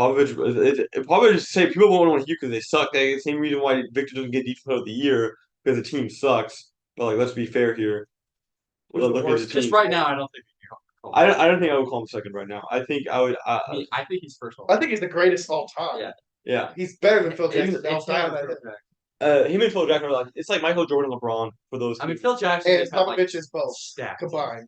Popovich just say people won't want to hear because they suck. Like, the same reason why Victor doesn't get defense of the year because the team sucks. But like, let's be fair here. Who's the Look at the worst? Just team. right now, I don't think you can call him I second. don't think I would call him second right now. I think I would. I think he's first. I think he's the greatest of all time. Yeah. Yeah. He's better than Phil It's- Jackson. it's I'll die him on that and hill. Phil Jackson. Him and Phil Jackson are like it's like Michael Jordan, LeBron for those. I mean, two. Phil Jackson And just had like Popovich is both stats. combined.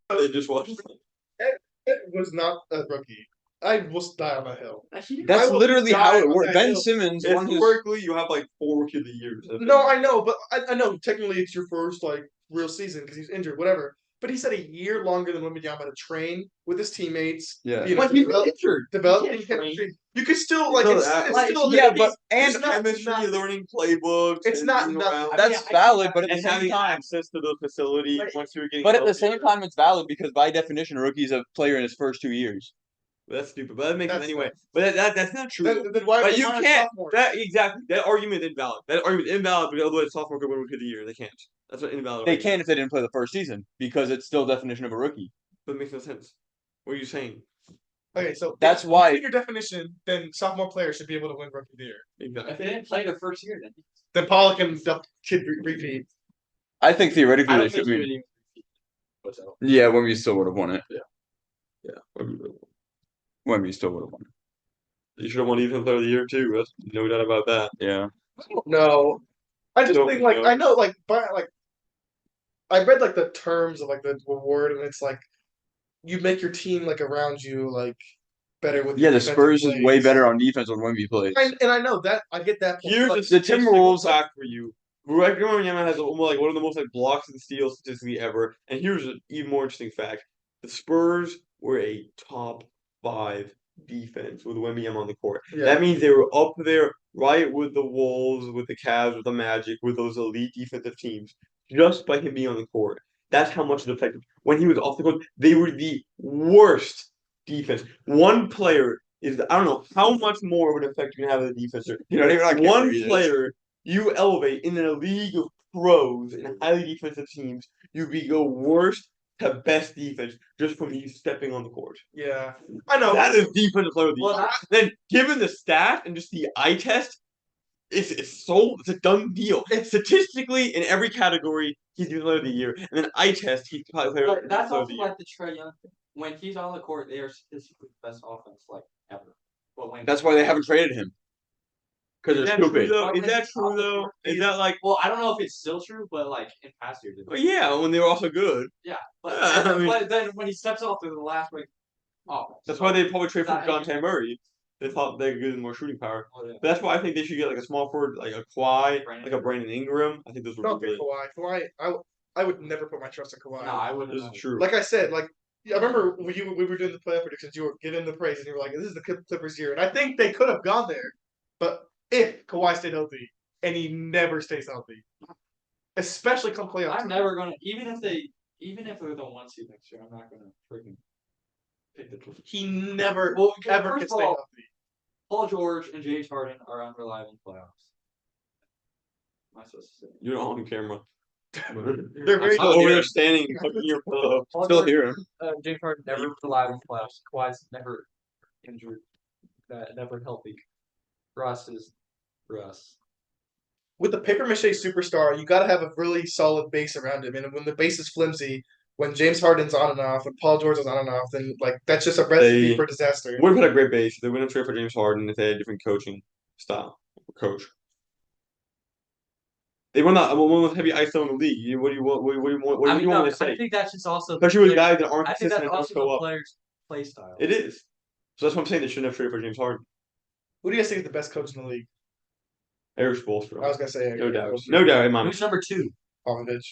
They just watched. It was not a rookie. I will die on that hill. That's I will literally die how it on works. that Ben hill. Simmons won his. Historically, you have like 4 Rookie of the Years. No, I know, but I know technically it's your first like real season because he's injured, whatever. But he's had a year longer than Wembanyama to train with his teammates. Yeah. You know, But he's develop, injured. developing He can't chemistry. You could still like No, it's like, still yeah, it's- but And it's not chemistry, nothing. learning playbooks. It's and not being nothing. around. That's valid, but at the And same having time, access to the facility once you're getting. but at the healthier. same time, it's valid because by definition, a rookie's a player in his first 2 years. That's stupid, but that makes sense That's anyway. nuts. But that's not true. Then why? But you why not can't. sophomore? That exactly. That argument is invalid. That argument is invalid because otherwise sophomore could win Rookie of the Year. They can't. That's what invalid. They argument. can if they didn't play the first season because it's still definition of a rookie. But it makes no sense. What are you saying? Okay, so That's if why- in your definition, then sophomore players should be able to win Rookie of the Year. Exactly. If they didn't play the first year, then Then Pollock and kid repeat. I think theoretically I they don't should think he would be. even repeat. What's up? Yeah, Wemby still would have won it. Yeah. Wemby still would have won it. You should have won Defensive Player of the Year too. That's no doubt about that. Yeah. No, I just Don't think like know. I know like I read like the terms of like the reward and it's like you make your team like around you like better with Yeah, the defensive Spurs is way plays. better on defense when Wemby plays. And I know that I get that point. Here's but, a like, statistical Timberwolves- fact for you. Wembanyama has like one of the most like blocks and steals statistically ever. And here's an even more interesting fact: the Spurs were a top 5 defense with Wembanyama on the court. Yeah. That means they were up there right with the Wolves, with the Cavs, with the Magic, with those elite defensive teams, just by him being on the court. That's how much it affected. When he was off the court, they were the worst defense. One player is I don't know how much more of an effect you can have as a defender. You don't even know One player you elevate in a league of pros and highly defensive teams, you go worst to best defense just from you stepping on the court. yeah, I know. That is defensive player of the Well, year. Then given the stat and just the eye test, it's a done deal. Statistically, in every category, he's defensive player of the year, and then eye test, he's probably player But that's of also the year. like the Trae Young thing. When he's on the court, they are statistically the best offense like ever. But when That's why they haven't traded him. Because Is they're that true stupid. though? Is that true though? Is that like? Well, I don't know if it's still true, but like in past years, Well, yeah, when they were also good. yeah. But, Yeah, I mean- but then when he steps off to the last like, oh, That's why they probably trade for Not John even- Murray. They thought they could give him more shooting power. Oh, yeah. But that's why I think they should get like a small forward, like a Kawhi, Brandon. like a Brandon Ingram. I think those would Don't be get really. Kawhi. I would never put my trust in Kawhi. No, I wouldn't. This is true. Like I said, like I remember when we were doing the playoff predictions, you were giving the praise, and you were like, "This is the Clippers' year," and I think they could have gone there, but if Kawhi stayed healthy, and he never stays healthy, especially come playoffs. I'm never gonna even if they're the 1 seed next year, I'm not gonna freaking pick the Clippers. He never Well, ever first can of stay all, healthy. Paul George and James Harden are unreliable in playoffs. What am I supposed to say? You're not on camera. They're very I'm over there standing, hugging your pillow. Paul Still George, hear him. James Harden never reliable in playoffs. Kawhi's never injured, never healthy. Russ is Russ. with the paper mache superstar. You got to have a really solid base around him, and when the base is flimsy, when James Harden's on and off, when Paul George is on and off, then like that's just a recipe They- for disaster. Would have had a great base. They wouldn't trade for James Harden if they had a different coaching style. Coach. They were not one of the most heavy ISO in the league. What do you want? What do you want? What I do mean, you want no, me to I say? think that's just also Especially with guys that aren't I think consistent that's and don't also show the up. player's play style. It is. So that's what I'm saying. They shouldn't have traded for James Harden. Who do you guys think is the best coach in the league? Eric Spoelstra. I was gonna say No doubt. No doubt in my mind. Who's number 2? Popovich.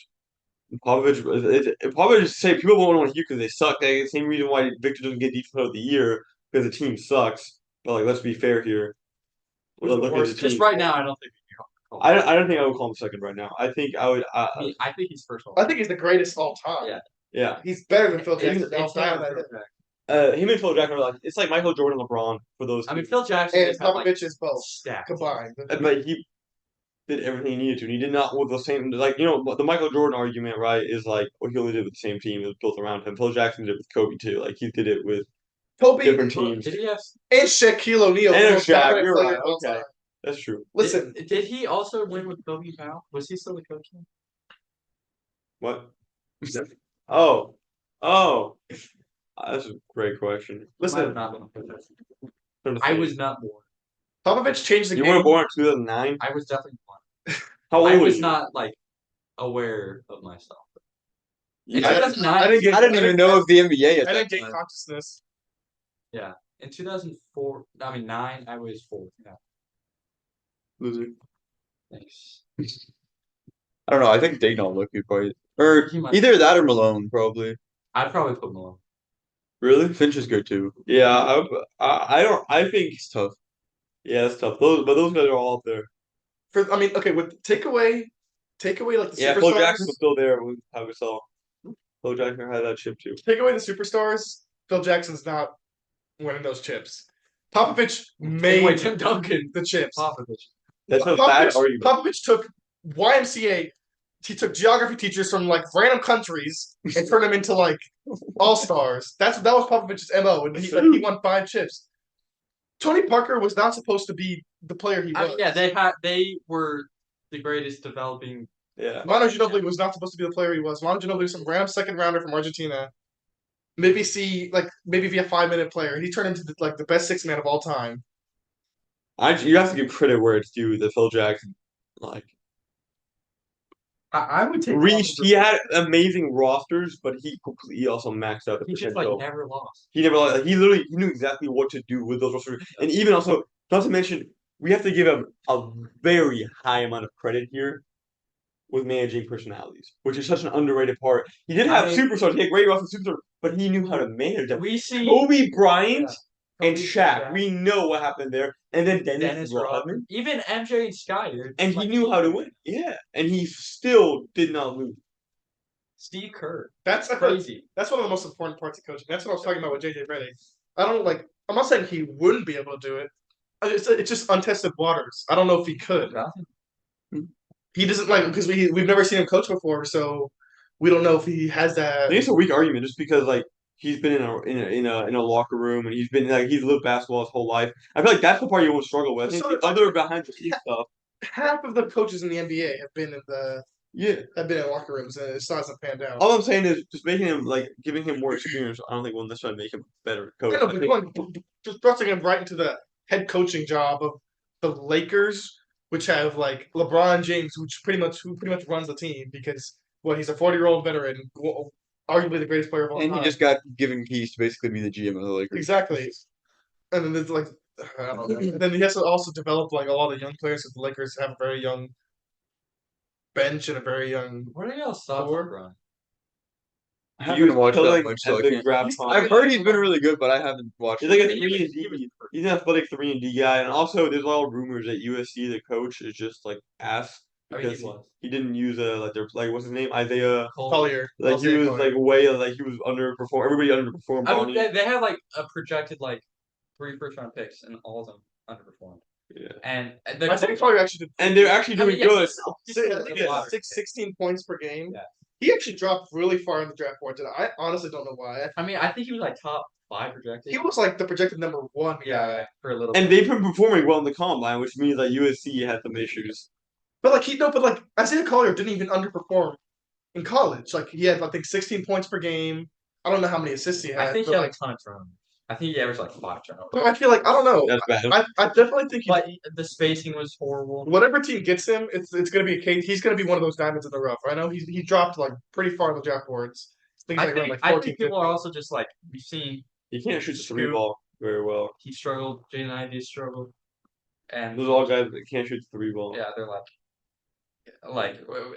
Popovich say people won't want to hear because they suck. Like, the same reason why Victor doesn't get defense of the year because the team sucks. But like, let's be fair here. Who's the Look at worst? the Just team. right now, I don't think you can call I don't think I would call him second right now. I think I would. I think he's first. I think he's the greatest all time. Yeah. Yeah. He's better than Phil It's- Jackson. it's I'll die him on and that. Phil Jackson. Him and Phil Jackson are like it's like Michael Jordan, LeBron for those. I mean, two. Phil Jackson And just had, like, Popovich is both stacked. combined. But he did everything he needed to. And he did not with the same like the Michael Jordan argument, right? Is like what he only did with the same team. It was built around him. Phil Jackson did it with Kobe too. Like he did it with Kobe different teams. Did he have? and Shaquille O'Neal. And the a most Shaq, dominant you're player right, of all okay. time. That's true. Listen, Did he also win with Kobe Powell? Was he still the coach? What? Oh, oh, that's a great question. Might have listen. not been a coach. Trying to I think. was not born. Popovich changed the You game. were born in 2009. I was definitely born. How old I were was you? not like aware of myself. You- I didn't- I didn't get. I didn't even know of the NBA at I that didn't gain time. consciousness. In 2004, I mean 9, I was 4. Yeah, Loser. thanks. I don't know. I think Dayton look you probably, or He might- either that or Malone probably. I'd probably put Malone. Really? Finch is good too. Yeah, I don't. I think He's tough. yeah, it's tough. Those guys are all up there. I mean, okay, with take away like the Yeah, Phil superstars. Jackson was still there with Pau. Phil Jackson had that chip too. Take away the superstars. Phil Jackson's not winning those chips. Popovich Wait, made Tim Duncan, the chips. Popovich. That's a bad argument. Popovich took YMCA. He took geography teachers from like random countries and turned them into like all stars. That was Popovich's MO, and he won 5 chips. Tony Parker was not supposed to be the player he was. Yeah, they were the greatest developing. Yeah. Manu Ginobili was not supposed to be the player he was. Manu Ginobili was some random second rounder from Argentina. Maybe be a 5-minute player, and he turned into the best 6-man of all time. You have to give credit where it's due. That Phil Jackson, like, I would take. reached. He had amazing rosters, but he completely also maxed out the He just potential. never lost. He never. He literally. He knew exactly what to do with those rosters, and even also, not to mention, we have to give him a very high amount of credit here with managing personalities, which is such an underrated part. He did have superstars. He had great roster superstars, but he knew how to manage them. We see Kobe Bryant and Kobe, Shaq. We know what happened there, and then Dennis Rodman. Rodman, even MJ and Sky, dude. And he Like, knew how to win. Yeah. And he still did not lose. Steve Kerr, That's crazy. That's one of the most important parts of coaching. That's what I was talking about with JJ Redick. I'm not saying he wouldn't be able to do it. It's just untested waters. I don't know if he could. He doesn't because we've never seen him coach before, so we don't know if he has I that. think it's a weak argument just because he's been in a locker room and he's lived basketball his whole life. I feel like that's the part you won't struggle with. I think the other behind the scenes stuff. Half of the coaches in the NBA have been in locker rooms, and it still hasn't panned out. All I'm saying is just making him giving him more experience. I don't think will necessarily make him a better coach. I know, but just thrusting him right into the head coaching job of the Lakers, which have LeBron James, who pretty much runs the team because he's a 40-year-old veteran, arguably the greatest player of all time. And he just got given keys to basically be the GM of the Lakers. Exactly. And then there's I don't know. And then he has to also develop a lot of young players because the Lakers have a very young bench and a very young. What are y'all thoughts on LeBron? I He haven't was watched that killing much, at so I the can't. draft I've heard he's been really good, but I haven't watched. He's like a it. 3 and D. He's an athletic 3 and D guy, and also there's a lot of rumors that USC the coach is just ass because he didn't use what's his name, Isaiah Collier. he was he was underperformed. Everybody underperformed. I mean, they had a projected 3 first-round picks, and all of them underperformed. Yeah. And I think Collier actually did. And they're actually doing good. 16 points per game. Yeah. He actually dropped really far in the draft boards, and I honestly don't know why. I mean, I think he was top 5 projected. He was the projected number 1 guy. For a little. And they've been performing well in the combine, which means that USC had some issues. But Isaiah Collier didn't even underperform in college. He had I think 16 points per game. I don't know how many assists he had. I think he had a ton of turnovers. I think he averaged 5 turnovers. But I feel I don't know. That's bad. I definitely think But the spacing was horrible. whatever team gets him, it's gonna be a case. He's gonna be one of those diamonds in the rough. I know he dropped pretty far in the draft boards. I think people are also just we've seen He can't shoot the 3 ball very well. he struggled. Jaden Ivey struggled, and Those are all guys that can't shoot the 3 ball. yeah, they're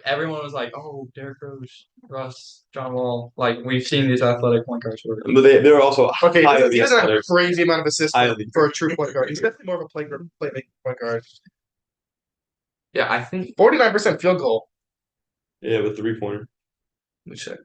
everyone was oh, Derrick Rose, Russ, John Wall. We've seen these athletic point guards. But they're also Okay, highly he doesn't have a athletic. crazy amount of assists Highly. for a true point guard. He's definitely more of a playmaking point guard. Yeah, I think 49% field goal. Yeah, with 3-pointer. Let me check.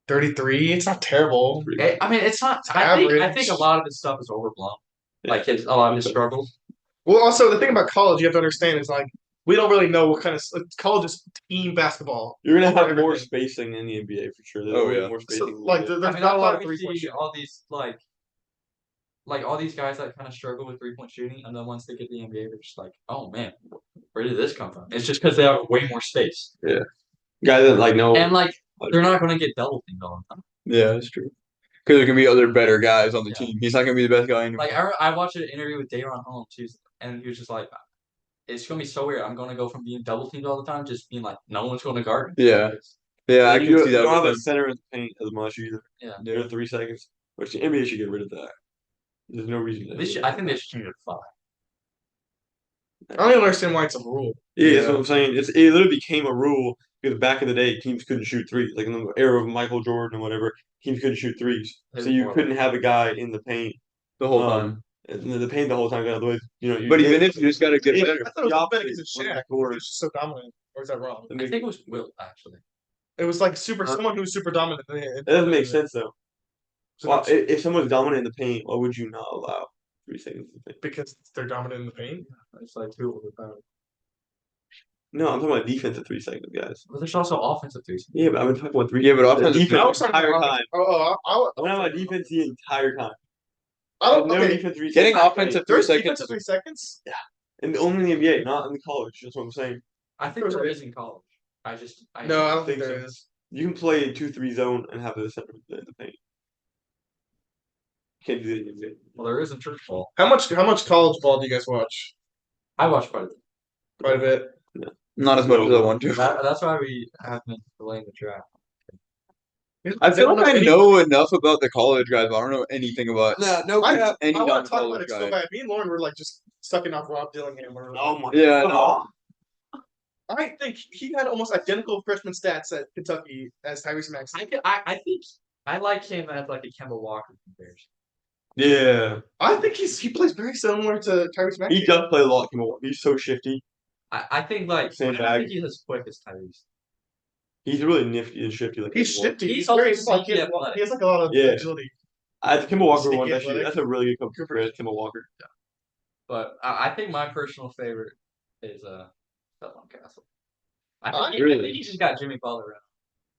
33. It's not terrible. I mean it's not. It's I think average. a lot of his stuff is overblown. Yeah. Like a lot of his struggles. Well, also the thing about college you have to understand is like we don't really know what kind of college is team basketball. You're gonna over have more everything. spacing in the NBA for sure. There's Oh, always yeah. more So, spacing. like than there's I mean, not a that's lot why of we 3-point see shooting. all these like all these guys that kind of struggle with 3-point shooting, and then once they get the NBA, they're just like, oh man, where did this come from? It's just because they have way more space, guys that like know. and like they're not going to get double teamed all the time. Yeah, that's true. Because there can be other better guys on the Yeah. team. He's not gonna be the best guy anymore. Like I watched an interview with Dayron Holmes, and he was just like, it's going to be so weird. I'm going to go from being double teamed all the time, just being like, no one's going to guard me. Yeah. Yeah, I you can don't, see you that don't have with a him. center in the paint as much either. Yeah. You're at 3 seconds, which the NBA should get rid of that. There's no reason. I think they should change it to 5. I don't even understand why it's a rule. Yeah, that's what I'm saying. It literally became a rule because back in the day, teams couldn't shoot threes. Like in the era of Michael Jordan or whatever, teams couldn't shoot threes. They So were you more couldn't have a guy in the paint. The whole time. In the paint the whole time. Otherwise, But even if you just gotta get If- better. I thought it was The better opposite because of was Shaq. Jordan. He was just so dominant. Or is that wrong? I think it was Wilt actually. It was like Huh? someone who was super dominant. That doesn't make sense though. So Well, that's if someone's dominant in the paint, why would you not allow 3 seconds in the paint? because they're dominant in the paint. It's like 2 overpowered. No, I'm talking about defensive 3 seconds, guys. But there's also offensive threes. Yeah, but I've been talking about 3. Yeah, but the offensive defense I the was talking entire about time. I'm talking about defense the entire time. I don't. No Okay, defense 3 Getting seconds. offensive 3 there's seconds. defensive 3 seconds. And only in the NBA, not in the college. That's what I'm saying. I think there is in college. I No, I don't think think there so. is. You can play 2-3 zone and have the center in the paint. Can't do that in the NBA. Well, there is in church ball. How much college ball do you guys watch? I watch quite a bit. Quite a bit. Not as much as I want to. That's why we have been delaying the draft. I feel like I any- know enough about the college guys, but I don't know anything about No I, cap. any I want to talk about non-college it so guy. bad. Me and Lauren were like just sucking off Rob Dillingham. Oh my Yeah, come no. on. I think he had almost identical freshman stats at Kentucky as Tyrese Maxey. I think I like him as like a Kemba Walker comparison. Yeah. I think he plays very similar to Tyrese Maxey. He does play a lot. He's so shifty. I think like I Sandbag. don't think he's as quick as Tyrese. He's really nifty and shifty. Like He's Kemba Walker. shifty. He's He's also very like sneaky he has like a lot of Yeah. agility. I think Kimball Walker Sneaky one. athletic. That's a really good comparison. Kimball Walker. But I think my personal favorite is Stephon Castle. I think he just got Jimmy Butler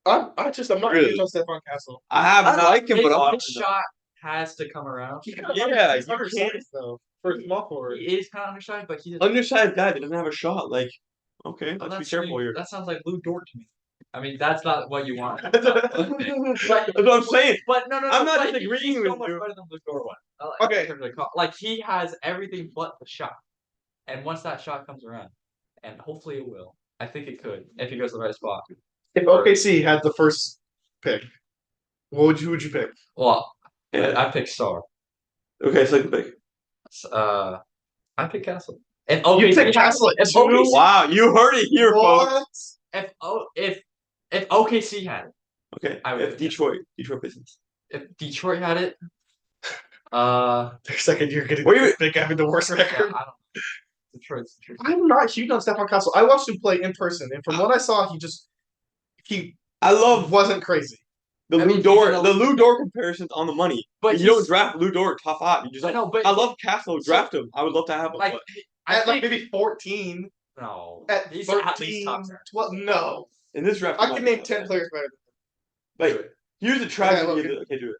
around. I'm not Really? huge on Stephon Castle. I have I not like him, but I'm His shot has to come around. He's Yeah, he's you undersized can't- though for a small forward. He is kind of undersized, but he's undersized guy that doesn't have a shot. Like, okay, Oh, let's be that's careful sweet. here. That sounds like Lou Dort to me. I mean, that's not what you want. That's what I'm saying. But no, I'm not but disagreeing he's with so much you. better than Lou Dort was. Okay. In terms of like he has everything but the shot, and once that shot comes around, and hopefully it will, I think it could if he goes to the right spot. If OKC had the first pick, who would you pick? Well, Yeah. I picked Star. Okay, second pick. I picked Castle. And You OKC picked Castle at if two? OKC, Wow, you heard it here, folks. if OKC had it, Okay, I would if pick Detroit Pistons. if Detroit had it, Their second year getting Wait, wait. the pick having the worst yeah, record. I don't. Detroit's. I'm not huge on Stephon Castle. I watched him play in person, and from what I saw, he I love wasn't crazy. the I mean, Lou Dort. he's an The elite Lou Dort comparison's on the money. But But you don't he's- draft Lou Dort top 5. You just I like, know, but I love Castle. so- Draft him. I would love to have him. Like but I At like think maybe 14, no. at He's 13, at least top 10. 12. No, in this draft, I he can might be name top 10 10. players better. Like, here's the Okay, tragedy. look. Okay, do it.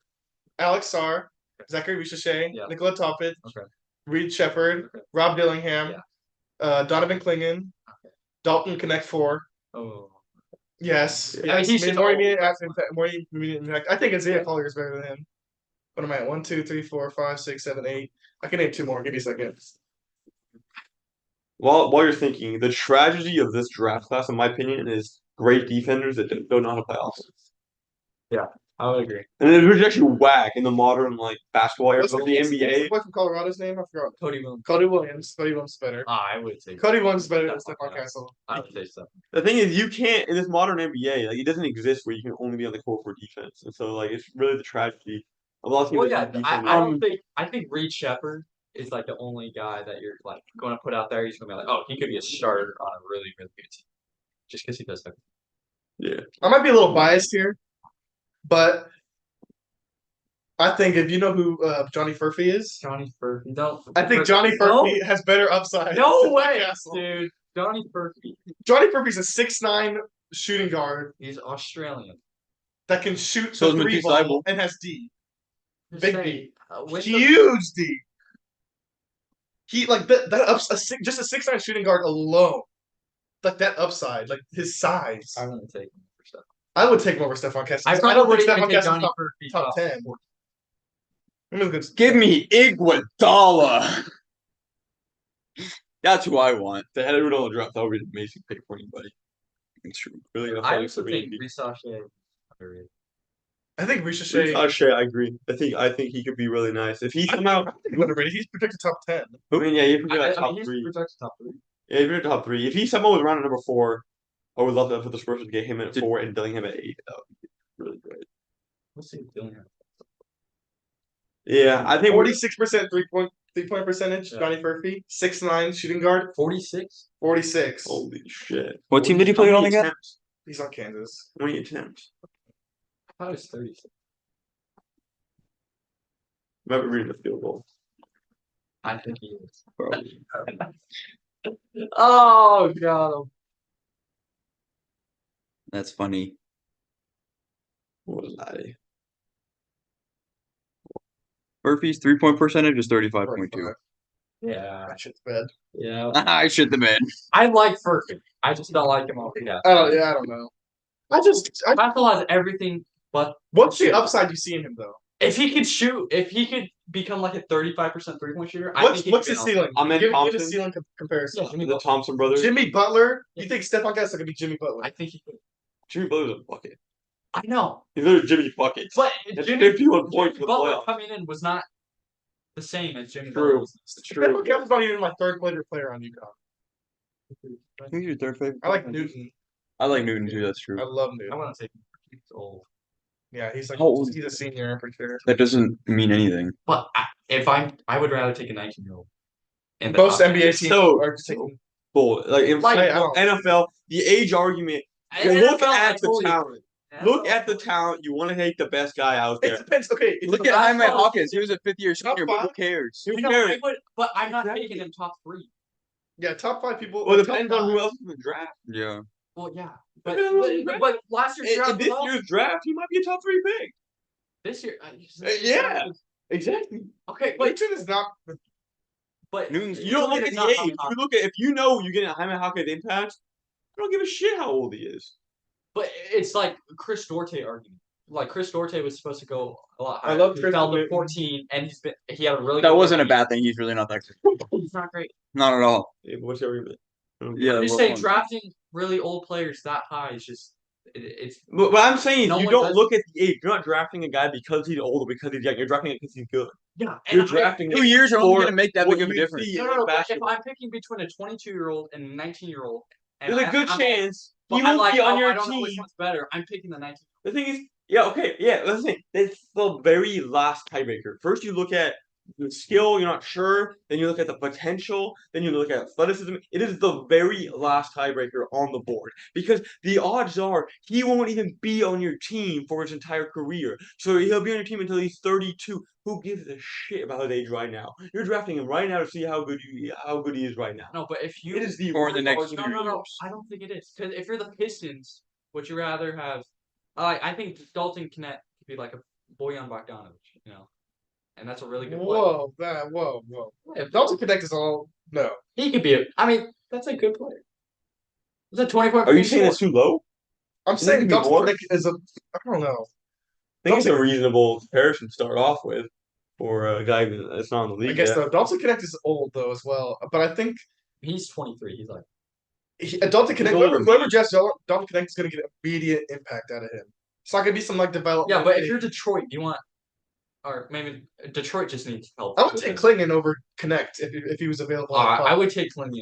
Alex Sarr, Zachary Richichet, Yeah. Nicola Toppin, Okay. Reed Shepard, Okay. Rob Dillingham, Donovan Clingan, Dalton Connect 4. Oh. Yes. I mean, he's just more old. immediate impact. I think Isaiah Collier is better than him. What am I at? 1, 2, 3, 4, 5, 6, 7, 8. I can name 2 more. Give me a second. While you're thinking, the tragedy of this draft class, in my opinion, is great defenders that don't know how to play offense. I would agree. And it was actually whack in the modern like basketball era What's of the what's the NBA. boy from Colorado's name? I forgot. Cody Williams. Cody Williams. Cody Williams is better. I would say. Cody Williams is better than Stephon Stephon Castle. I would say so. The thing is, you can't in this modern NBA. Like, it doesn't exist where you can only be on the court for defense, and so like it's really the tragedy of a lot of teams. Well, that yeah, do I defense. don't think. I think Reed Shepard is like the only guy that you're like going to put out there. He's going to be like, oh, he could be a starter on a really, really good team, just because he does that. Yeah. I might be a little biased here, but I think if you know who Johnny Furphy is, Johnny Furphy. No, I think Johnny Furphy has better upside. No than way, Castle. dude. Johnny Furphy. Johnny Furphy's a 6'9" shooting guard He's Australian. that can shoot So the is three Matisse ball Thybulle. and has D. Just Big saying, D. with the- Huge D. He like just a 6'9" shooting guard alone. Like that upside, like his size. I'm gonna take him for stuff. I would take him over Stephon Castle. I I probably don't would think even Stephon take Castle's Johnny top, Furphy top 10. 40. I'm a good. Give me Iguodala. That's who I want. If they had it on the draft, that would be an amazing pick for anybody. It's true. Really I athletic also for think me. Risache underrated. I think Risha Shea. I agree. I think he could be really nice if he somehow. He's predicted top 10. I mean, yeah, you could be like I top mean, he's three. projected top 3. Yeah, if you're top three. If he somehow was around at number 4, I would love that for the Spurs to get him at 4 and Dillingham at 8. That would be really great. Let's see what Dillingham. Yeah, I think 46% three-point percentage. Yeah. Johnny Furphy, 6'9" shooting guard, 46? 46. Holy shit! What team did he play How on many again? attempts? He's on Kansas. How many attempts? I thought it was 36. Remember reading the field goal. I think he is. Probably. Oh, God. That's funny. What was that? Murphy's 3-point percentage is 35.2. 45. Yeah. That shit's bad. Yeah. I shit the bed. I like Furphy. I just don't like him over Castle. I don't know. Castle has everything but What's the upside you see in him though? if he could shoot, if he could become like a 35% 3-point shooter, I think What's he his could be ceiling? Ahmed Give a Thompson? ceiling comparison. Yeah, Jimmy The Butler. Thompson brothers. Jimmy Butler. You think Stephon Castle could be Jimmy Butler? I think he could. Jimmy Butler's a bucket. I know. He's literally Jimmy buckets. But That's Jimmy, 51 points Jimmy for the Butler playoffs. coming in was not the same as Jimmy True. Butler was. True. Stephon Castle's not even my third player on UConn. Who's your third favorite? I like Newton. I like Newton too. That's true. I love I Newton. want to take him. He's old. Yeah, he's like How old? he's a senior, I'm pretty sure. That doesn't mean anything. But I would rather take a 19-year-old. And Most NBA teams So- are taking. Bull. Like in Like, I don't- NFL, the age argument. Look at the talent. Look at the talent. You want to take the best guy out It there. depends. Okay, if Look you- at I Jaime thought- Hawkins. He was a fifth-year senior, but who five? cares? Who No, cares? I would, but I'm not Exactly. taking him top 3. yeah, top 5 people. Well, it top depends on five. who else in the draft. Yeah. Well, yeah, but Depends on who's but last year's In draft this was also- year's draft, he might be a top 3 pick. this year. Yeah. Exactly. Okay, but Newton is not. Newton's. You don't look at it's the not age. Tommy You Hawkins. look at if you know you're getting a Jaime Hawkins impact. I don't give a shit how old he is. But it's like Chris Duarte argument. Like Chris Duarte was supposed to go a lot higher. I love He Chris fell to Duarte. 14, and he had a really. That good wasn't a rookie. bad thing. He's really not that good. He's not great. Not at all. Hey, what's your argument? Yeah. I'm just well, saying drafting really old players that high is just it's But what I'm saying is No you one don't does- look at the age. You're not drafting a guy because he's old or because he's young. You're drafting it because he's good. yeah. You're And drafting 2 years are only for going to make that what big of a you difference. see in no. But if basketball. I'm picking between a 22-year-old and a 19-year-old, and There's a good I'm, chance but he I'm won't like, be on oh, your I don't know which team. one's better. I'm picking the 19. The thing is, yeah, okay, yeah. Let's say it's the very last tiebreaker. First, you look at the skill. You're not sure. Then you look at the potential. Then you look at athleticism. It is the very last tiebreaker on the board because the odds are he won't even be on your team for his entire career. So he'll be on your team until he's 32. Who gives a shit about his age right now? You're drafting him right now to see how good he is right now. No, but if you It is the Or the worst next argument no, in the universe. I don't think it is. Because if you're the Pistons, would you rather have? I think Dalton Connect could be like a Bojan Bogdanovic, you know, and that's a really good player. Whoa. If Dalton Connect is all no. He could be. I mean, that's a good player. It's a 20-point. Are you saying it's too low? I'm Think saying it'd be Dalton more? Connect is a. I don't know. I think it's a reasonable comparison to start off with for a guy that's not in the league I guess yet. though, Dalton Connect is old though as well. But I think He's 23. He's like. Dalton Connect, older than whoever drafts Dalton Connect is going to get immediate impact out of him. It's not going to be some like development. Yeah, but if you're Detroit, you want, or maybe Detroit just needs help. I would take Klingon over Connect if he was available. I would take Clinton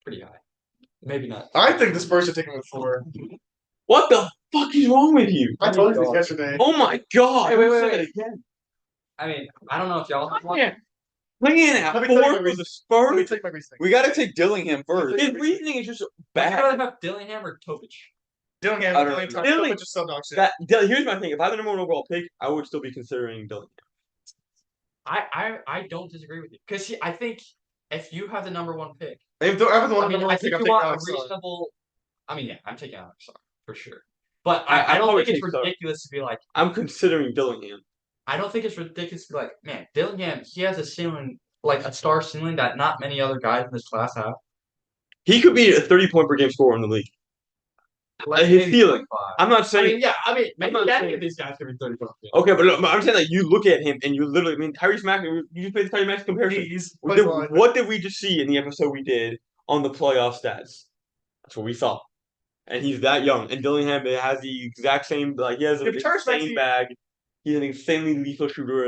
pretty high. Maybe not. I think the Spurs should take him at 4. What the fuck is wrong with you? I told you this yesterday. Oh my god! Hey, wait, You wait, said wait. it again. I mean, I don't know if y'all. Yeah. Playing at Let me tell you 4 my for the reasoning. Let me Spurs. take my reasoning. We got to take Dillingham first. His reasoning is just I'd bad. rather have Dillingham or Topic. Dillingham, I don't Dillingham, know. Dillingham- just so dog shit. Here's my thing. If I had the number 1 overall pick, I would still be considering Dillingham. I don't disagree with you because I think if you have the number 1 pick, If the ever the I one mean, number I one think pick, I'm you taking want a Alex Sar. reasonable. I mean, yeah, I'm taking Alex Sar for sure. But I I don't probably think it's take Sar. ridiculous to be like. I'm considering Dillingham. I don't think it's ridiculous to be like, man, Dillingham. He has a ceiling, like a star ceiling that not many other guys in this class have. He could be a 30-point per game scorer in the league. Like His maybe ceiling. 25. I'm not I saying. mean, yeah. I mean, I'm maybe not any saying- of these guys can be 30 points. Okay, but look, I'm saying that you look at him and you literally. I mean, Tyrese Maxey. You just made the Tyrese Maxey comparison. He's What did we just see in the episode we did on the playoff stats? That's what we saw. And he's that young. And Dillingham has the exact same. Like he has an If Tyrese insane Maxey- bag. He's an insanely lethal shooter,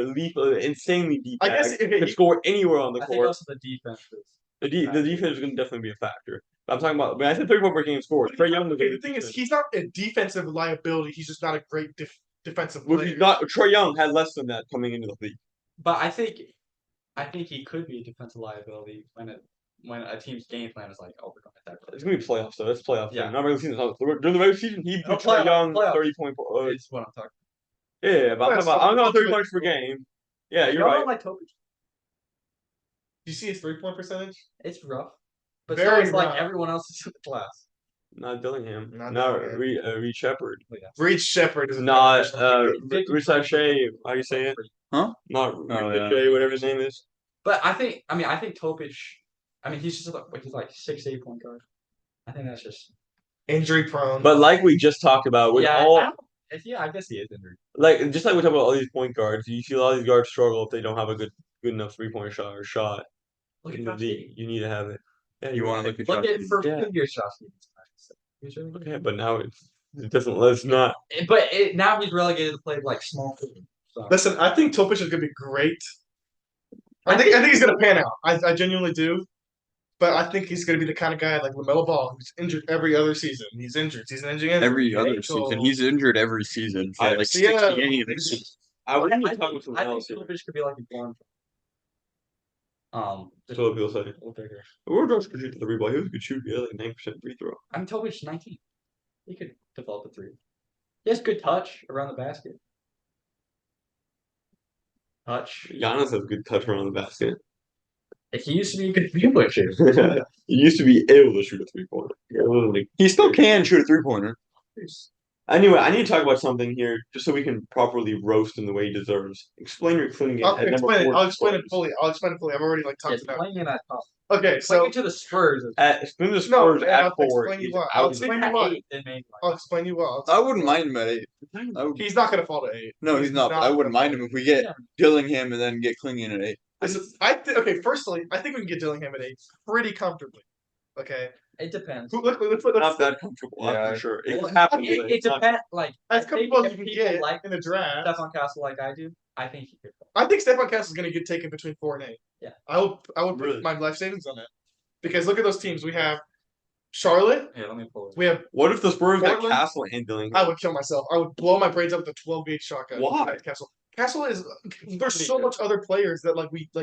insanely deep I bag. guess if Can score anywhere on the I think court. also the defense is. The defense is going to definitely be a factor. But I'm talking about. When I said 30 point per game scores, Trae Young. Okay, the thing is, he's not a defensive liability. He's just not a great defensive Well, player. he's not. Trae Young had less than that coming into the league. But I think he could be a defensive liability when a team's game plan is like, oh, we're going to attack. It's gonna be playoffs though. That's playoffs. Yeah. Yeah. Not regular season. During the regular season, he No, put Trae Young playoffs. 30-point. Is what I'm talking. Yeah, but I'm Playoffs, talking about 30 ultimate- points per game. Yeah, you're Y'all right. don't like Topic. Do you see his 3-point percentage? It's rough, but Very so it's like rough. everyone else is in the class. Not Dillingham. Not Not Dillingham. Reed Shepard. Oh, yeah. Reed Shepard is Not Fifty- Risache. How you say it? Not Oh, yeah. Risache, whatever his name is. But I think Topic. I mean, he's just he's like 6'8" point guard. I think that's just injury prone. But like we just talked about, with yeah. all I guess he is injured. like just like we talk about all these point guards, you see a lot of these guards struggle if they don't have a good enough 3-point shot or shot Look in at the league. You need to have it. Yeah, You want to look at Look Josh at for Yeah. your shot. He's really good. Okay, but now it doesn't. Let's not. But now he's relegated to play like small forward. So. Listen, I think Topic is gonna be great. I think he's gonna pan out. I genuinely do. But I think he's gonna be the kind of guy like LaMelo Ball, who's injured every other season. He's injured. He's an injury. Every other ankle. season. He's injured every season for I- like yeah. 60 games. I would I talk think with someone else here. Topic could be like a blonde. That's what people say. a little bigger. Wardrow's could shoot the three ball. He was a good shooter. He had like 9% free throw. I mean, Topic's 19. He could develop a 3. He has good touch around the basket. Touch. Giannis has good touch around the basket. He used to be a good three-point shooter. He used to be able to shoot a 3-pointer. He still can shoot a 3-pointer. Anyway, I need to talk about something here, just so we can properly roast him the way he deserves. Explain your cleaning I'll explain it. I'll explain it fully. I've already like talked Yes, about. playing in that top. Okay, so Playing to the Spurs. Explain the Spurs No, at I'll 4. explain you He's why. out I'll of the- explain you why. 8, then maybe. I'll explain you well. I wouldn't mind him at 8. I would, He's not gonna fall to 8. no, he's not. But I wouldn't mind him if we get Yeah. Dillingham and then get Clingan at 8. Okay, firstly, I think we can get Dillingham at 8 pretty comfortably. Okay, It depends. let's Not that comfortable, Yeah. for sure. It Well, can happen. It, but it it's not- depends. Like, as I think comfortable as if you can people get like in the draft. Stefan Castle like I do, I think he could. I think Stephon Castle is going to get taken between 4 and 8. Yeah. I would Really? put my life savings on it because look at those teams. We have Charlotte. Yeah, let me pull it. We have. What if the Spurs got Portland? Castle and Dillingham? I would kill myself. I would blow my brains out with a 12-gauge shotgun. Why? Castle? Castle is. There's so much other players that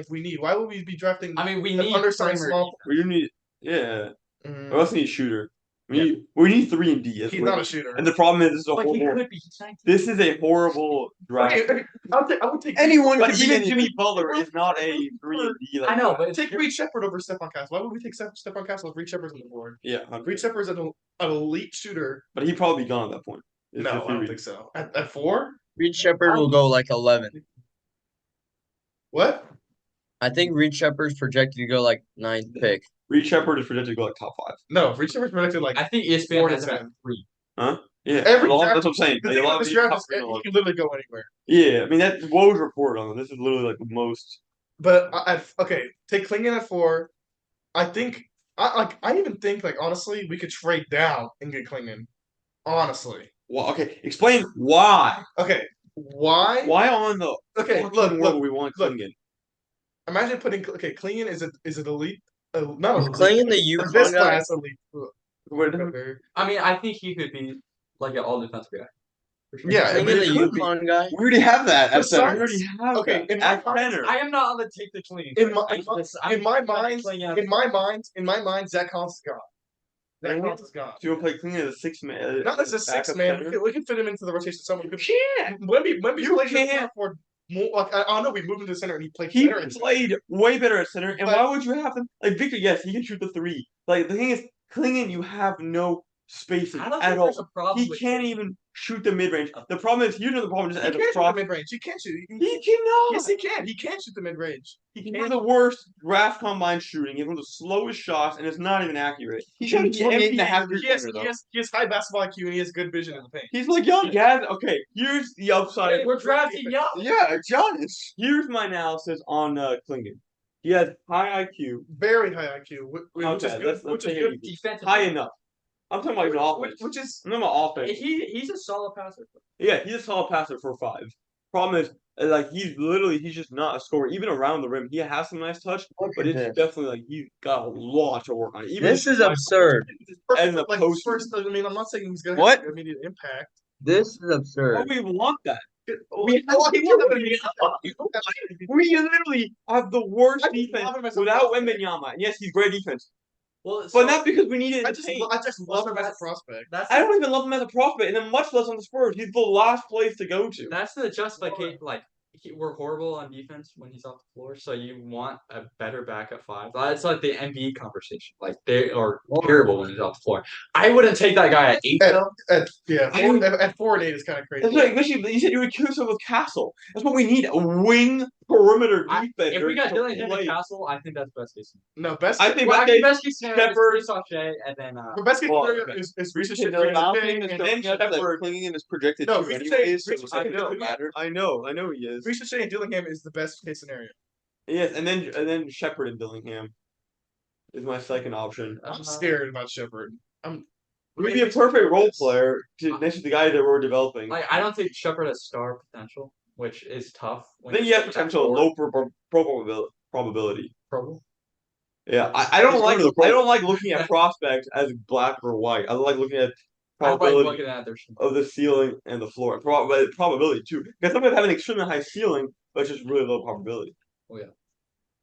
we need. Why would we be drafting? I mean, we an need undersized perimeter small. We do need, yeah. Mm, We also need a shooter. We need 3 and D. he's not a shooter. And the problem is, this is a But he horrible. could be. He's 19. This is a horrible draft. Okay, I would take Anyone But could be even anything. Jimmy Butler is not a 3 and D. Like, I know, but Take Reed Shepard over Stephon Castle. Why would we take Stephon Castle if Reed Shepard's on the board? yeah, Reed Shepard's an elite shooter. but he'd probably be gone at that point. Is No, the I don't theory. think so. At 4? Reed Shepard will go like 11. What? I think Reed Shepard's projected to go like 9th pick. Reed Shepard is projected to go like top 5. No, Reed Shepard's predicted like I think 4 ESPN to has him at 10. 3. Yeah, Every a lot- draft- that's what I'm saying. The Like, thing a lot about of this these draft top is three that are he like- can literally go anywhere. Yeah, I mean that Woj report on it. This is literally like the most. But okay, take Klingon at 4. I think I even think like honestly we could trade down and get Klingon. Honestly. Well, okay, explain why. Okay. Why? Why on the Okay, fucking look, world look. would we want look. Klingon? Imagine putting Klingon is it elite? Not elite. Playing the For this UConn guy. class elite. What- I mean, I think he could be like an all defensive guy. Yeah, Bring but in it the could be. Yukon guy. We already have that at Besides- center. I already have Okay, that. in my At mind- center. I am not on the take the clean. In my mind, Zach Collins is gone. Zach Collins is gone. So you want to play Clingan as a 6-man? Not as a backup 6-man. center? We can fit him into the rotation. Someone You could. can't. Wemby You plays can't. center for more. Like I don't know. We moved him to center and he played He center. played way better at center, and But- why would you have him? Like Victor, yes, he can shoot the 3. Like the thing is, Klingon, you have no spacing I don't at think there's all. a problem. He with can't him. even shoot the mid range. The problem is, you know, the problem is He at can the shoot the cross. mid range. He can shoot. He cannot. Yes, he can. He can shoot the mid range. He He's can. one of the worst draft combine shooting. He's one of the slowest shots, and it's not even accurate. He shot a In the 28 and a half NBA, He has high basketball IQ and he has good vision in the paint. He's like young Gaz. Okay, here's the upside. Hey, we're drafting young. Yeah, Giannis. Here's my analysis on Klingon. He has high IQ, Very high IQ, which is Okay, good. let's Which is take it good easy. Defensive. high enough. I'm talking about even offense. Which is I'm talking about offense. He's a solid passer. Yeah, he's a solid passer for 5. Problem is, like he's just not a scorer. Even around the rim, he has some nice touch, Look but at it's this. definitely like he's got a lot to work on. Even This if is he's not- absurd. And the like post- first. I mean, I'm not saying he's gonna What? have immediate impact. This is Why absurd. do we want that? We We literally have the worst I just defense love him as a without prospect. Wembanyama. And yes, he's great defense, Well, but not because we need it in I the just, paint. I just love him as a that's- prospect. That's I don't even love him as a prospect, and then much less on the Spurs. He's the last place to go to. That's the justification. Like we're horrible on defense when he's off the floor, so you want a better backup 5. That's like the NBA conversation. Like they are terrible when he's off the floor. I wouldn't take that guy at 8 At, though. at 4 and 8 is kind of crazy. That's like, especially you said you would kill yourself with Castle. That's what we need: a wing perimeter If defender. we got to Dillingham play. and Castle, I think that's best case scenario. No, best. I think Well, best actually, case, best case scenario Shepard- is Sachet, and then The best case Well, scenario okay. is Reece Reece Shepard, and Mountain, and then then Shepard. Shepard. Clinging is projected No, to Reece anyways, so Reece it I Shepard- doesn't know, matter. I know he is. Reece and Dillingham is the best case scenario. Yes, and then Shepard and Dillingham is my second option. I'm scared about Shepard. He would be a perfect role player next to the guy that we're developing. like I don't think Shepard has star potential, which is tough. I think he has potential, low probability. Probable. Yeah, I don't He's like going to the I Pro don't like looking at prospects as black or white. I like looking at I like probability looking at their. of the ceiling and the floor. Probability too, because sometimes have an extremely high ceiling, but it's just really low probability. Oh yeah.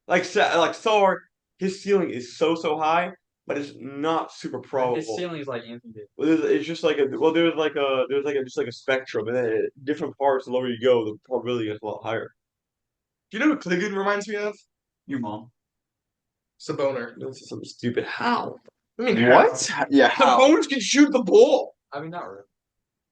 Like Sar, his ceiling is so high, but it's not super probable. His ceiling is like Anthony Davis. It's just like there's just like a spectrum, and then at different parts, the lower you go, the probability gets a lot higher. Do you know who Clingan reminds me of? Your mom. Saboner. This is some stupid how. I mean, What? Yeah, The how? Bones can shoot the ball I mean, not really.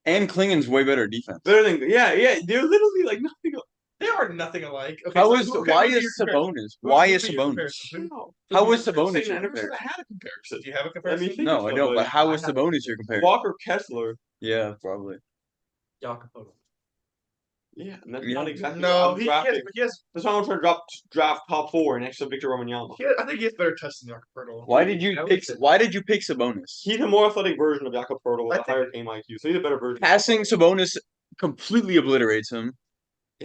And Klingon's way better defense. better than yeah. They're literally like nothing. They are nothing alike. Okay, How so is okay, why who do is you compare- Sabonis? who- Why who is do you Sabonis? compare to? How is Sabonis I your never said comparison? I had a comparison. Do you have a Let me comparison? think. No, I know, but how is Sabonis your comparison? Walker Kessler. Yeah, probably. Jacopo. Yeah, and that's Yeah. not exactly. No, what I'm drafting. he has. That's why I'm trying to draft top 4 next to Victor Wembanyama. I think he has better touch than Jakob Poeltl. Why did you I would pick? say- Why did you pick Sabonis? He's a more athletic version of Jakob Poeltl with I a higher game IQ, so he's a better version. Passing Sabonis completely obliterates him.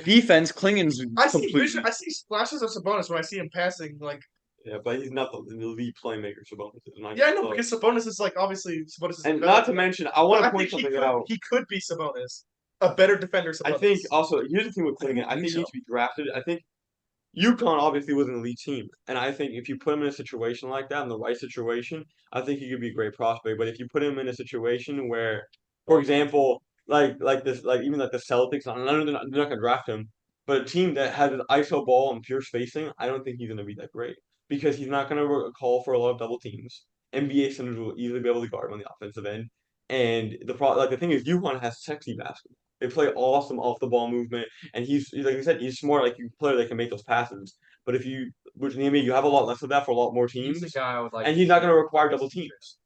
Defense, Klingon's I see completely. vision. I see splashes of Sabonis when I see him passing. Like, Yeah, but he's not the elite playmaker. Sabonis is not. yeah, I know because Sabonis is like obviously Sabonis is. And better, not to but- mention, I but want I to point think something out. he could be Sabonis, a better defender. Sabonis. I think also here's the thing with Klingon. I think he needs to be drafted. I think UConn obviously was an elite team, and I think if you put him in a situation like that, in the right situation, I think he could be a great prospect. But if you put him in a situation where, for example, like this, like even like the Celtics, I know they're not gonna draft him, but a team that has an ISO ball and pure spacing, I don't think he's gonna be that great because he's not gonna call for a lot of double teams. NBA centers will easily be able to guard him on the offensive end, and the thing is, UConn has sexy basketball. They play awesome off the ball movement, and he's like you said, he's smart, like a player that can make those passes. But if you, which in the NBA, you have a lot less of that for a lot more He's teams, the guy I would like. and he's not going to require double teams.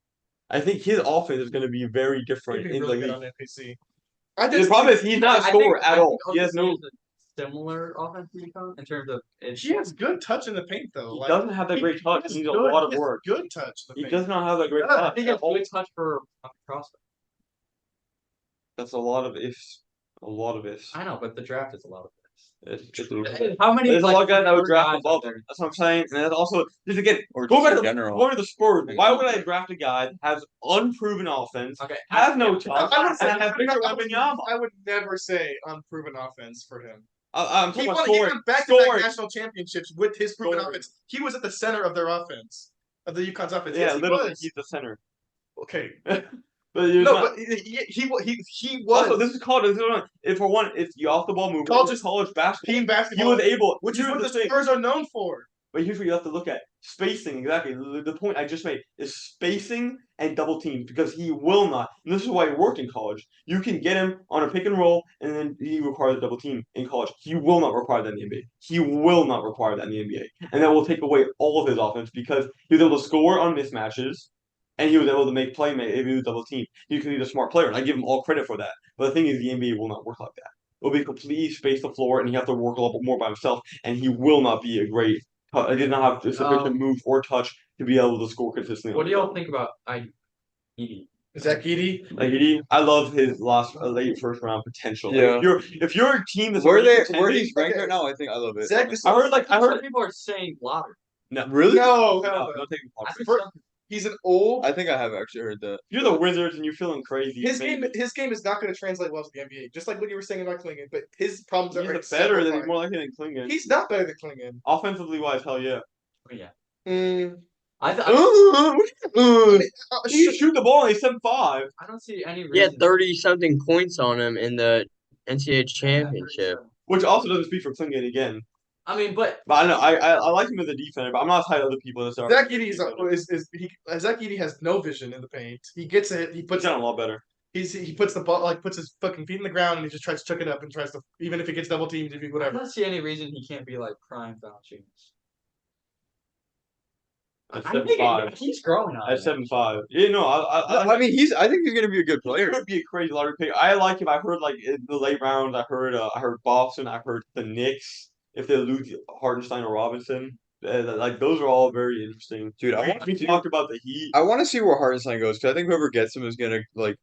I think his offense is going to be very he'd different be in really the good league. on NPC. I The just problem is he's not a I scorer think- at I all. think He has no. OKC is a similar offense to UConn in terms of he has good touch in the paint though. He Like, doesn't have that great touch. has He needs a good- lot of he has work. Good touch. In the He paint. does not have that great Yeah, I touch. think at it's all. good touch for a prospect. That's a lot of ifs. A lot of ifs. I know, but the draft is a lot of it. How many? There's a lot of guys that would four draft guys above out him. there? That's what I'm saying. And that's also just again Or going just back in to general. going to the Spurs. Why would I draft a guy that has unproven offense, Okay, has no I touch, wouldn't say and have Victor I would, Wembanyama? I would never say unproven offense for him. I'm talking He about won scoring. back-to-back Scoring. national championships with his proven Scoring. offense. He was at the center of their offense, of the UConn's offense. Yeah, Yes, he literally, was. he's the center. Okay, But you're no, not. but he was. Also, this is called. If for one, it's the off the ball move. College College, college basketball. team He basketball, was able, which is here's what the the thing. Spurs are known for. But here's what you have to look at: spacing. Exactly. The point I just made is spacing and double teams because he will not. And this is why he worked in college. You can get him on a pick and roll, and then he requires a double team in college. He will not require that in the NBA. He will not require that in the NBA, and that will take away all of his offense because he was able to score on mismatches. And he was able to make play if he was double team. He's a smart player, and I give him all credit for that. But the thing is, the NBA will not work like that. It'll be completely space the floor, and he have to work a little bit more by himself. And he will not be a great. I did not have sufficient move or touch to be able to score consistently. What do y'all think about Edie? Zach Edey. Like I love his late first round potential. Like, Yeah. if you're a team that's Where already he's contending- ranked right now, I think I love it. Zach, I heard Some people are saying Lauder. no, Really? no, no, hell no. don't take him I off. think For- some- He's an old. I think I have actually heard that. If you're the Wizards and you're feeling crazy, His maybe. game is not going to translate well to the NBA. Just like what you were saying about Klingon, but his problems are He's better exemplified. than more likely than Klingon. He's not better than Klingon. Offensively wise, hell yeah. Oh, yeah. Mm, I He shoot the ball and he's 7'5". I don't see any He had reason. 30-something points on him in the NCAA championship. Which also doesn't speak for Klingon again. I mean, but But I know I like him as a defender, but I'm not as high as other people that are. Zach Edey Zach Edey has no vision in the paint. He gets it. He He's puts done a lot better. he puts the ball puts his fucking feet in the ground and he just tries to chuck it up and tries to even if he gets double teamed, if he I whatever. don't see any reason he can't be like prime Valanciunas. At I think 7'5". he's growing on At it. 7'5". Yeah, no, I mean, I think he's gonna be a good he player. could be a crazy lottery pick. I like him. I heard like in the late rounds. I heard Boston. I heard the Knicks if they lose Hartenstein or Robinson. Like those are all very interesting. Dude, We talked about the Heat. I want to see where Hartenstein goes because I think whoever gets him is gonna like.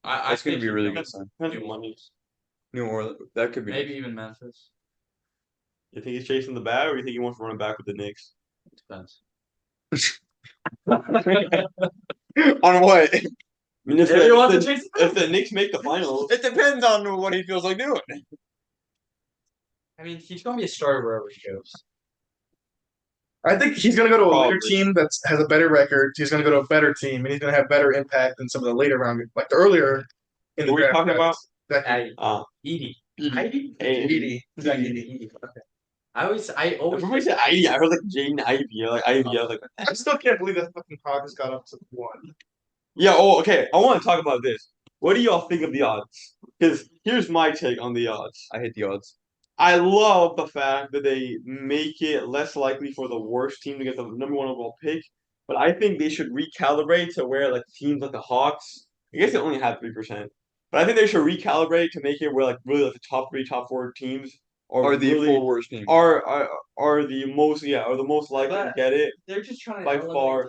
I That's gonna think be a he really can- good sign. Depends on money. New Orleans, that could be. Maybe even Memphis. You think he's chasing the bag, or you think he wants to run it back with the Knicks? Depends. On what? I mean, if, If he wants to the, chase the if the Knicks make the finals, It depends on what he feels like doing. I mean, he's gonna be a starter wherever he goes. I think he's gonna go to a later Probably. team that has a better record. He's gonna go to a better team and he's gonna have better impact than some of the later round like the earlier in the Who are you draft talking about? guys. Zach Edie. Edey. Edey. Zach Edey. Edie. Okay. I always Everybody said Ivy. I heard like Jaden Ivy. Like Ivy. I was like, I still can't believe that fucking Hawks got up to 1. yeah. Oh, okay. I want to talk about this. What do y'all think of the odds? Because here's my take on the odds. I hate the odds. I love the fact that they make it less likely for the worst team to get the number one overall pick, but I think they should recalibrate to where like teams like the Hawks. I guess they only have 3%, but I think they should recalibrate to make it where like really like the top 3, top 4 teams Are the really, 4 worst teams? are the most are the most likely to But- get it. they're just trying to By eliminate far.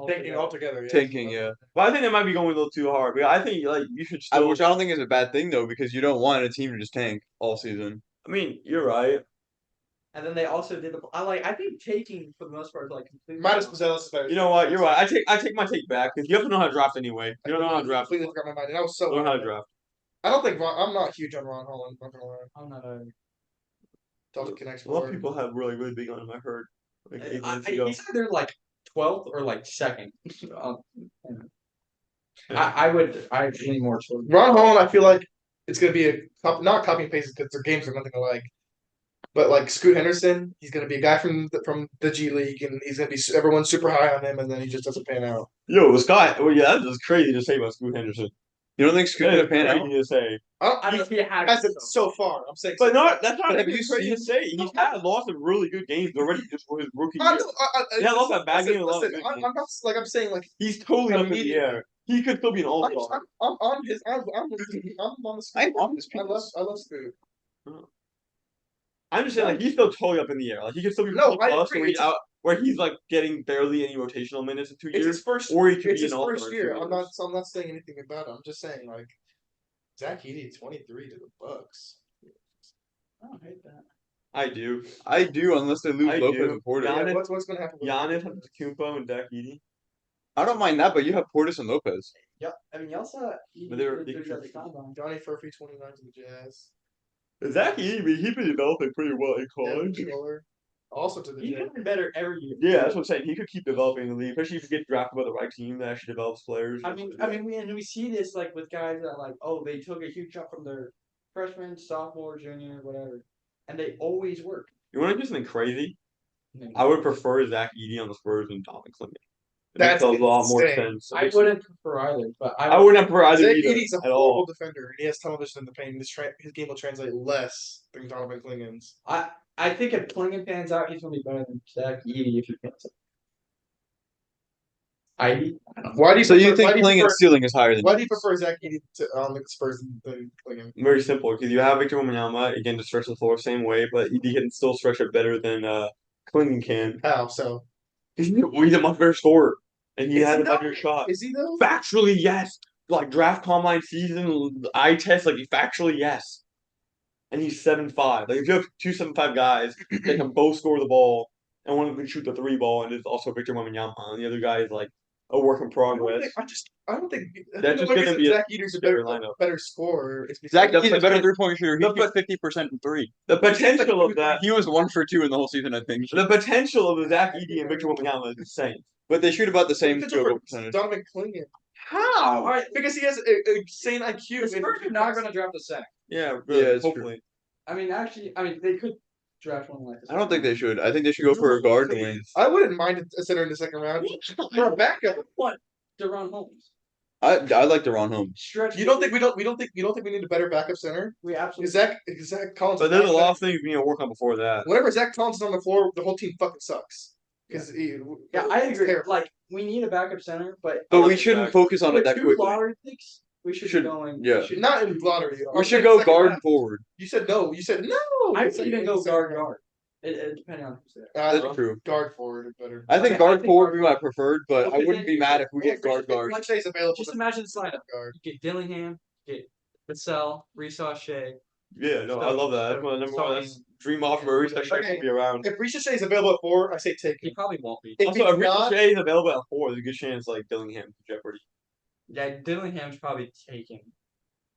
Taking altogether. Yeah. Tanking, yeah. But I think they might be going a little too hard. But I think like you should still. Which I don't think is a bad thing though, because you don't want a team to just tank all season. I mean, you're right. And then they also did the. I think taking for the most part is like completely. Midas Pozelis is better. You know what? You're right. I take my take back because you have to know how to draft anyway. You don't know how to draft. Completely forgot my mind. And I was so. Learn how to draft. I don't think I'm not huge on Ron Holland. Not gonna lie. I'm not a. Delta connects. A lot of people have really big on him. I heard like 8 months ago. He's either like 12th or like second. I would lean more towards Ron Holland, I feel like it's gonna be not copy and paste because their games are nothing alike. But like Scoot Henderson, he's gonna be a guy from the G League, and he's gonna be everyone's super high on him, and then he just doesn't pan out. Yo, Scott. Well, yeah, that's crazy to say about Scoot Henderson. You don't think Scoot's That gonna is pan out? crazy to say. I don't see how As it so far, I'm saying. But that's not But have even you crazy seen- to say. He's had lots of really good games already just for his rookie I, year. yeah, lots of bad games, a lot of good I'm games. not like I'm saying like He's totally up in the Immediately. air. He could still be an all-star. I'm on his I'm on the Scoot. I'm on this I love Scoot. I'm just saying, like, he's still totally up in the air. Like, he could still be No, I plus agree. where he's out, where he's like getting barely any rotational minutes in 2 It's years, his first. or he could It's be his an all-star. first in 2 year. years. I'm not saying anything about it. I'm just saying like Zach Edey 23 to the Bucks. I don't hate that. I do. I do, unless they lose I Lopez do. and Portis. Yeah. Yeah, what's gonna happen? With Giannis, Antetokounmpo, and Zach Edey. I don't mind that, but you have Portis and Lopez. Yeah, I mean, y'all saw But they were at the ridiculous. combine. Johnny Furphy 29 to the Jazz. Zach Edey, he's been developing pretty well in Devin college. Schiller, also to the He's Jazz. getting better every year. Yeah, that's what I'm saying. He could keep developing in the league, especially if you get drafted by the right team that actually develops players. I mean, we see this like with guys that like, oh, they took a huge jump from their freshman, sophomore, junior, whatever, and they always work. You want to do something crazy? I would prefer Zach Edey on the Spurs than Dominic Clinton. It That's makes a lot more insane. sense. I wouldn't prefer either, but I would not prefer either Zach either Edey's a at horrible all. defender, and he has television in the paint. His game will translate less than Donovan Klingen's. I think if Klingon pans out, he's gonna be better than Zach Edey if he pans out. Edey? Why do you So you prefer- think why do you Klingen's prefer- ceiling is higher than Why do you prefer Zach Edey on the Spurs than Klingon? Very simple, because you have Victor Wembanyama again to stretch the floor same way, but Edey can still stretch it better than Clinton can. How so? He's a much better scorer, and he Is has he a though? better shot. Is he though? Factually, yes. Like draft combine season, eye test, like factually, yes. And he's 7'5". Like if you have 2 7'5" guys, they can both score the ball, and one of them can shoot the 3 ball, and it's also Victor Wembanyama, and the other guy is like a work in progress. I don't think That's just the gonna reason be a Zach Edey's a better better, lineup. better scorer is because Zach The Edey's a better poten- 3-point shooter. He the shoots pot- 50% from 3. The potential of that, He was 1 for 2 in the whole season, I think. the potential of the Zach Edey and Victor Wembanyama is insane. But they shoot about the same potential field goal for percentage. Donovan Klingon. How? All right, because he has an insane The IQ. Spurs are not gonna draft a center. Yeah, Yeah, it's hopefully. I mean, actually, they could draft one like this. I don't think they should. I think they should go for a guard and wing. I wouldn't mind a center in the second round for a backup. What? Deron Holmes. I like Deron Holmes. Stretch. You don't think we need a better backup center? we absolutely? Zach Collins? But there's a lot of things we need to work on before that. Whenever Zach Collins is on the floor, the whole team fucking sucks. Because Yeah, I it's agree. terrible. Like we need a backup center, but But we shouldn't focus on it with that 2 quickly. lottery picks, we should Should- be going. yeah. we should- Not in lottery. We should go guard and forward. You said no. You said no. I You would said even in go the second round. guard. It depending on who's there. That's true. Guard forward is better. I think Okay, guard I think forward guard would be my preferred, but I Okay, wouldn't then- be mad if we get guard. Let's say he's available. Just imagine this lineup: guard. you get Dillingham, get Vassell, Resaw Shea. Yeah, no, I love that. That's my number one. That's dream off for Risa Shea Okay. to be around. If Risha Shea is available at 4, I say take He him. probably won't be. If Also, he's if Risa not, Shea is available at 4, there's a good chance like Dillingham to Jeopardy. Yeah, Dillingham's probably taken,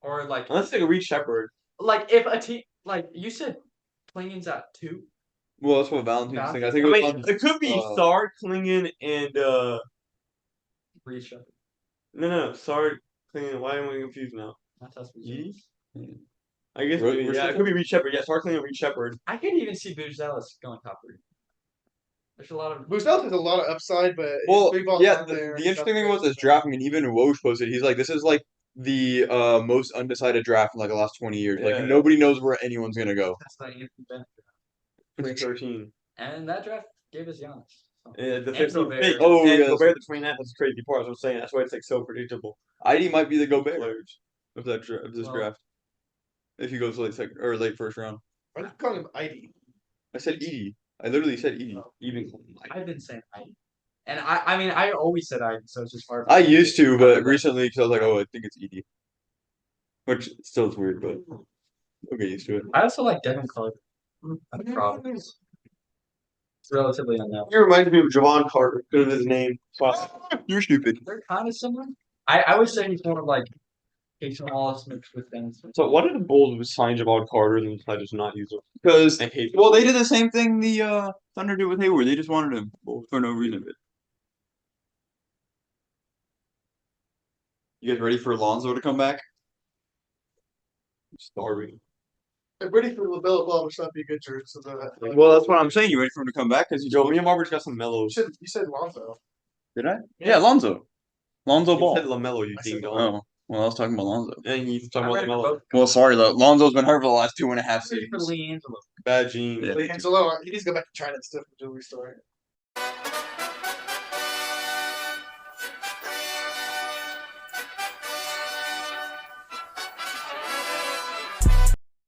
or like Unless they reach Shepard. if a team like you said, Klingon's at 2. Well, that's what Valentine's think. I I think it was mean, it could be Sard, Klingon, and Reed Shepard. no, Sard, Klingon. Why am I confused now? That's us. Edey? I guess Re- yeah, it could be Reed Shepard. Yeah, Sard, Klingon, Reed Shepard. I could even see Buzelis going top 3. There's a lot of Boostelt has a lot of upside, but his well, three ball yeah. down The, there the and interesting thing stuff about this is- draft, I mean, even Woj posted, he's like, this is like the most undecided draft in like the last 20 years. Like Yeah. nobody knows where anyone's gonna go. that's like Anthony Bennett. 2013. And that draft gave us Giannis. So. Yeah, the And 15th Gobert. pick. Oh, and yeah, that's Gobert the 29th. That's the crazy part. That's what I'm saying. That's why it's like so predictable. ID might be the Gobert Players. of of this Well- draft. If he goes late second or late first round. Why are you calling him ID? I said Edie. I literally said Edie. Even I've been saying I. And I mean, I always said I, so it's just hard. I used to, but recently, because I was like, oh, I think it's Edie. Which still is weird, but I'll get used to it. I also like Devin Carter. At Providence. It's relatively unknown. He reminds me of Javon Carter because of his name. You're stupid. They're kind of similar. I would say he's more of like Jason Wallace mixed with Ben Smith. So why did the Bulls sign Javon Carter and decide to just not use him? Because, I hate well, they did the same thing the Thunder did with Hayward. They just wanted him for no reason. You guys ready for Alonzo to come back? starving. I'm ready for LaBella Ball to not be a good jersey. So that, Well, that's what I'm saying. You ready for him to come back? Because he's Yo, me and Margaret got some you mellows. said Lonzo. Did I? Yeah, Lonzo. Lonzo You Ball. said LaMelo, you I ding said dong. Oh, well, I was talking about Lonzo. And you talking I'm about ready for LaMelo. both. Well, sorry, Lonzo's been hurt for the last 2.5 I'm ready for seasons. LeAngelo. Bad genes. Yeah. Angelo, he needs to go back to China and stuff the jewelry store.